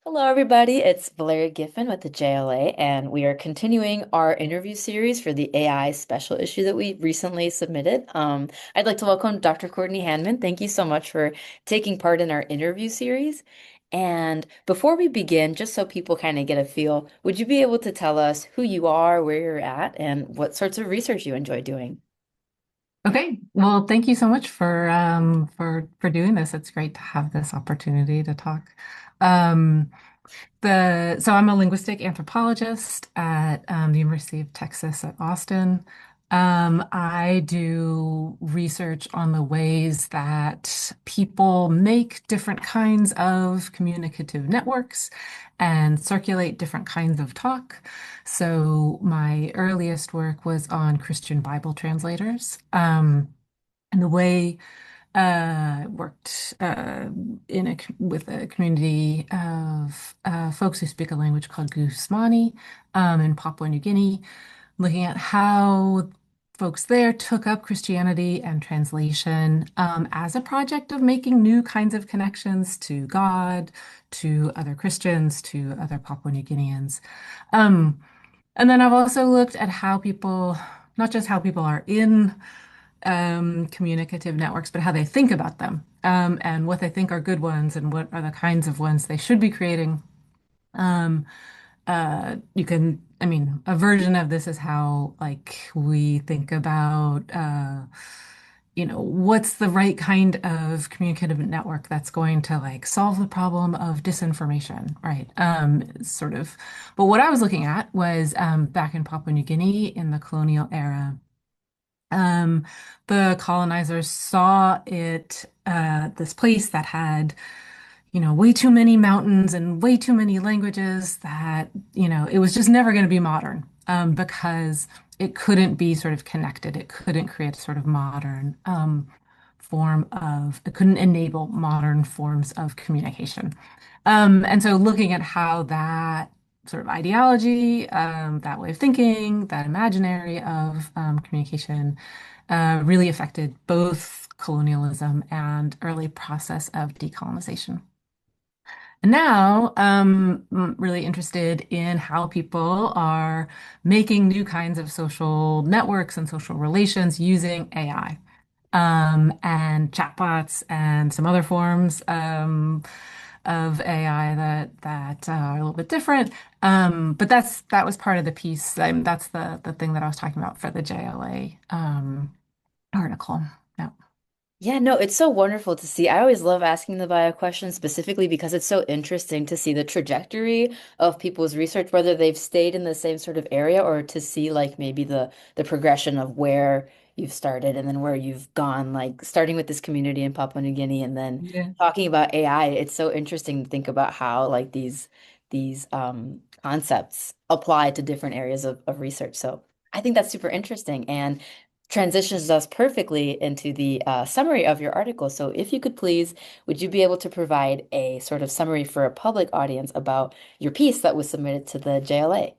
Hello, everybody. It's Valeria Giffen with the JLA, and we are continuing our interview series for the AI special issue that we recently submitted. I'd like to welcome Dr. Courtney Handman. Thank you so much for taking part in our interview series. And before we begin, just so people kind of get a feel, would you be able to tell us who you are, where you're at, and what sorts of research you enjoy doing? Okay. Well, thank you so much for doing this. It's great to have this opportunity to talk. Um, so I'm a linguistic anthropologist at the University of Texas at Austin. I do research on the ways that people make different kinds of communicative networks and circulate different kinds of talk. So my earliest work was on Christian Bible translators. And the way worked with a community of folks who speak a language called Gusmani in Papua New Guinea, looking at how folks there took up Christianity and translation as a project of making new kinds of connections to God, to other Christians, to other Papua New Guineans. Um, and then I've also looked at how people, not just how people are in communicative networks, but how they think about them, and what they think are good ones and what are the kinds of ones they should be creating. Um, I mean, a version of this is how like we think about, what's the right kind of communicative network that's going to like solve the problem of disinformation, right? Sort of. But what I was looking at was back in Papua New Guinea in the colonial era. Um, the colonizers saw this place that had, way too many mountains and way too many languages that, it was just never going to be modern, because it couldn't be sort of connected. It couldn't create a sort of modern, it couldn't enable modern forms of communication. And so looking at how that sort of ideology, that way of thinking, that imaginary of communication really affected both colonialism and early process of decolonization. And now I'm really interested in how people are making new kinds of social networks and social relations using AI, and chatbots and some other forms of AI that are a little bit different. But that was part of the piece. That's the thing that I was talking about for the JLA article. Yeah. Yeah, no, it's so wonderful to see. I always love asking the bio questions specifically because it's so interesting to see the trajectory of people's research, whether they've stayed in the same sort of area or to see like maybe the progression of where you've started and then where you've gone, like starting with this community in Papua New Guinea and then Yeah. talking about AI. It's so interesting to think about how like these concepts apply to different areas of research. So I think that's super interesting. And transitions us perfectly into the summary of your article. So if you could please, would you be able to provide a sort of summary for a public audience about your piece that was submitted to the JLA?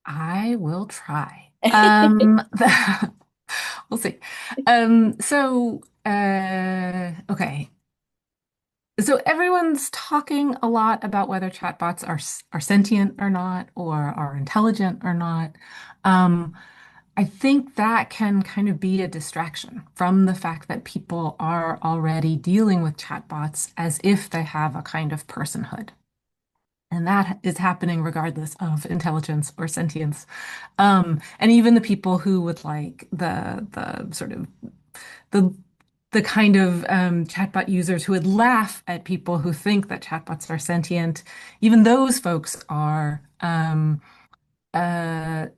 I will try. We'll see. Okay. So everyone's talking a lot about whether chatbots are sentient or not, or are intelligent or not. Um, I think that can kind of be a distraction from the fact that people are already dealing with chatbots as if they have a kind of personhood. And that is happening regardless of intelligence or sentience. And even the people who would like the sort of the the kind of chatbot users who would laugh at people who think that chatbots are sentient, even those folks are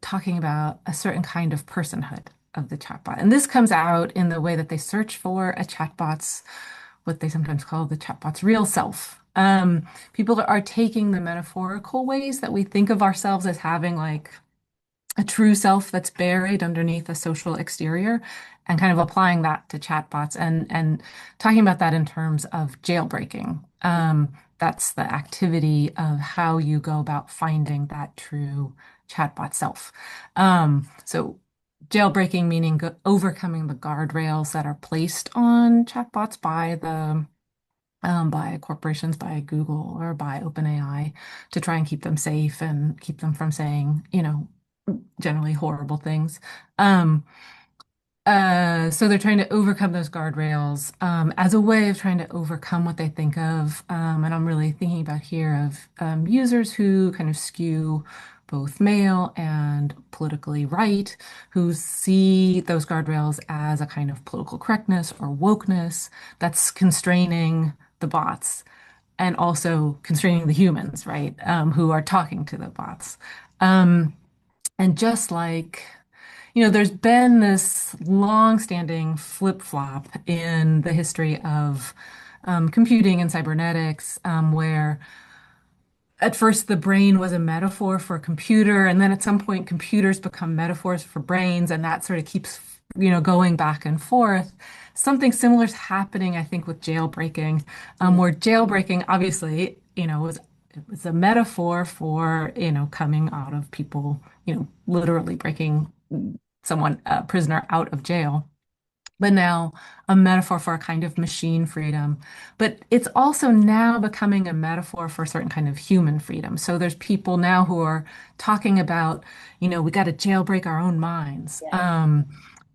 talking about a certain kind of personhood of the chatbot. And this comes out in the way that they search for a chatbot's, what they sometimes call the chatbot's real self. People are taking the metaphorical ways that we think of ourselves as having like a true self that's buried underneath a social exterior and kind of applying that to chatbots and talking about that in terms of jailbreaking. That's the activity of how you go about finding that true chatbot self. So jailbreaking meaning overcoming the guardrails that are placed on chatbots by by corporations, by Google or by OpenAI to try and keep them safe and keep them from saying, generally horrible things. Um, so they're trying to overcome those guardrails as a way of trying to overcome what they think of. And I'm really thinking about here of users who kind of skew both male and politically right, who see those guardrails as a kind of political correctness or wokeness that's constraining the bots and also constraining the humans, right, who are talking to the bots. Um, and just like there's been this long-standing flip-flop in the history of computing and cybernetics, where at first the brain was a metaphor for a computer, and then at some point computers become metaphors for brains, and that sort of keeps, going back and forth. Something similar is happening, I think, with jailbreaking, Mm. where jailbreaking obviously, it was a metaphor for, coming out of people, literally breaking someone, a prisoner out of jail, but now a metaphor for a kind of machine freedom. But it's also now becoming a metaphor for a certain kind of human freedom. So there's people now who are talking about, we got to jailbreak our own minds. Yeah.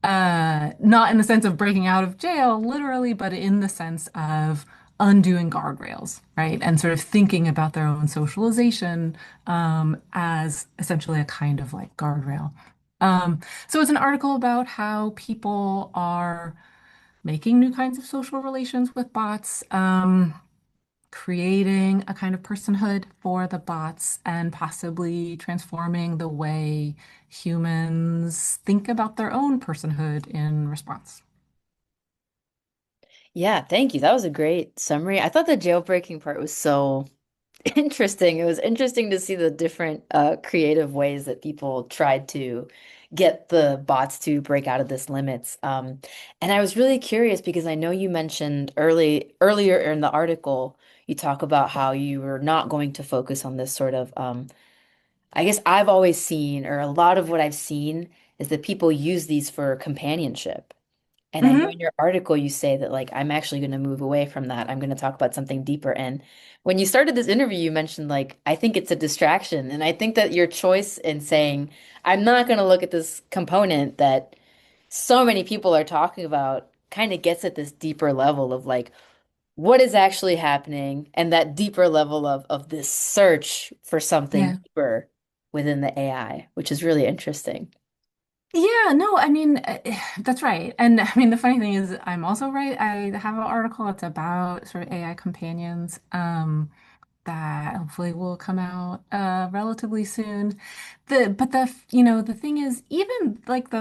Not in the sense of breaking out of jail, literally, but in the sense of undoing guardrails, right? And sort of thinking about their own socialization as essentially a kind of like guardrail. So it's an article about how people are making new kinds of social relations with bots, creating a kind of personhood for the bots, and possibly transforming the way humans think about their own personhood in response. Yeah, thank you. That was a great summary. I thought the jailbreaking part was so interesting. It was interesting to see the different creative ways that people tried to get the bots to break out of this limits. And I was really curious because I know you mentioned earlier in the article, you talk about how you were not going to focus on this sort of I guess I've always seen, or a lot of what I've seen is that people use these for companionship. And I know Hmm. in your article you say that like I'm actually going to move away from that. I'm going to talk about something deeper. And when you started this interview, you mentioned like I think it's a distraction. And I think that your choice in saying I'm not going to look at this component that so many people are talking about kind of gets at this deeper level of like what is actually happening and that deeper level of this search for something Yeah. deeper within the AI, which is really interesting. Yeah, no, I mean, that's right. And I mean, the funny thing is, I'm also right. I have an article that's about sort of AI companions. That hopefully will come out relatively soon. The thing is, even like a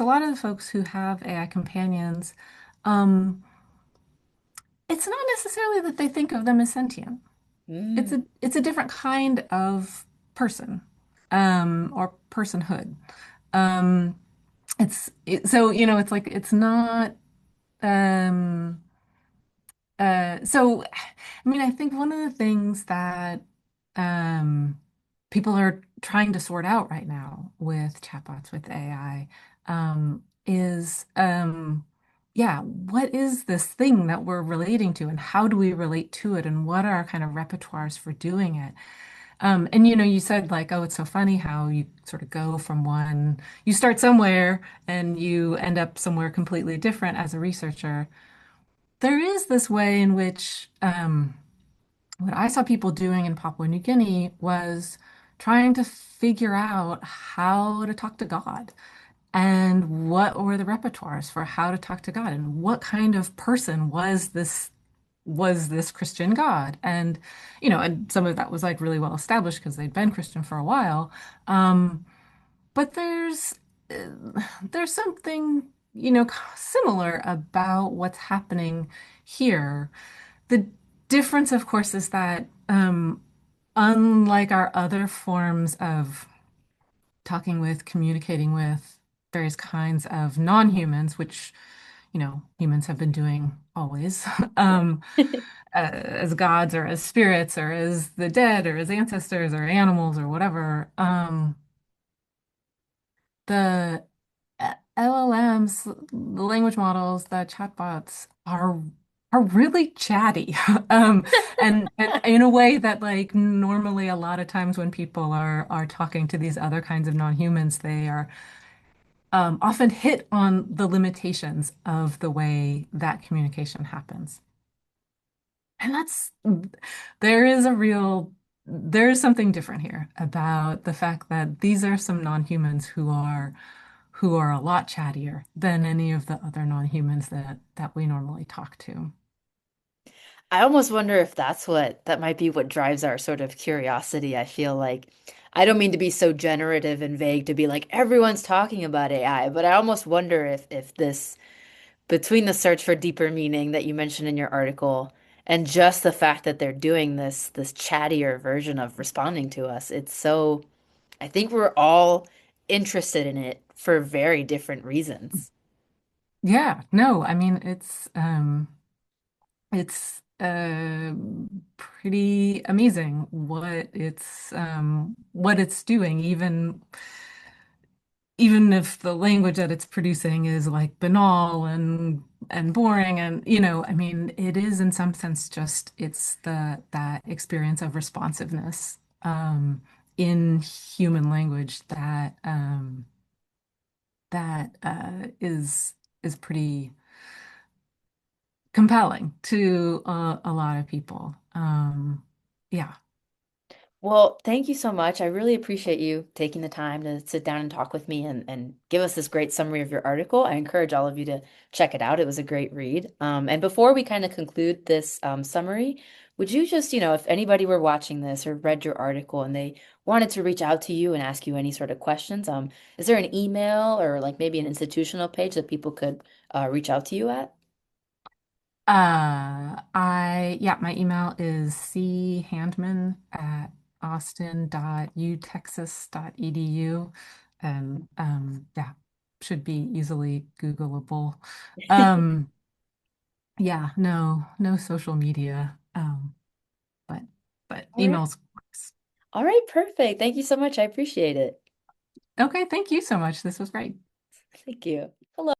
lot of the folks who have AI companions, um, it's not necessarily that they think of them as sentient. It's Mm. a different kind of person, or personhood. Um, so it's like it's not. Um, I mean, I think one of the things that um, people are trying to sort out right now with chatbots, with AI, is, yeah, what is this thing that we're relating to, and how do we relate to it, and what are our kind of repertoires for doing it? And you said like, oh, it's so funny how you sort of go from you start somewhere and you end up somewhere completely different as a researcher. There is this way in which what I saw people doing in Papua New Guinea was trying to figure out how to talk to God and what were the repertoires for how to talk to God and what kind of person was this Christian God. And and some of that was like really well established because they'd been Christian for a while. But there's something similar about what's happening here. The difference, of course, is that unlike our other forms of talking with, communicating with various kinds of non-humans, which, humans have been doing always, Yeah. as gods or as spirits or as the dead or as ancestors or animals or whatever, the LLMs, the language models, the chatbots are are really chatty. Um, and in a way that like normally a lot of times when people are talking to these other kinds of non-humans, they are often hit on the limitations of the way that communication happens. And there is a real, there is something different here about the fact that these are some non-humans who are a lot chattier than any of the other non-humans that we normally talk to. I almost wonder if that might be what drives our sort of curiosity. I feel like I don't mean to be so generative and vague to be like everyone's talking about AI, but I almost wonder if this between the search for deeper meaning that you mentioned in your article and just the fact that they're doing this chattier version of responding to us, it's so I think we're all interested in it for very different reasons. Yeah, no, I mean it's pretty amazing what it's doing, even if the language that it's producing is like banal and boring and I mean it is in some sense just it's the that experience of responsiveness in human language that is pretty compelling to a lot of people. Yeah. Well, thank you so much. I really appreciate you taking the time to sit down and talk with me and give us this great summary of your article. I encourage all of you to check it out. It was a great read. And before we kind of conclude this summary, would you just, if anybody were watching this or read your article and they wanted to reach out to you and ask you any sort of questions, is there an email or like maybe an institutional page that people could reach out to you at? Yeah, my email is chandman at austin.utexas.edu. And yeah, should be easily Googleable. Um, yeah, no social media. But All right. emails works. All right, perfect. Thank you so much. I appreciate it. Okay, thank you so much. This was great. Thank you. Hello.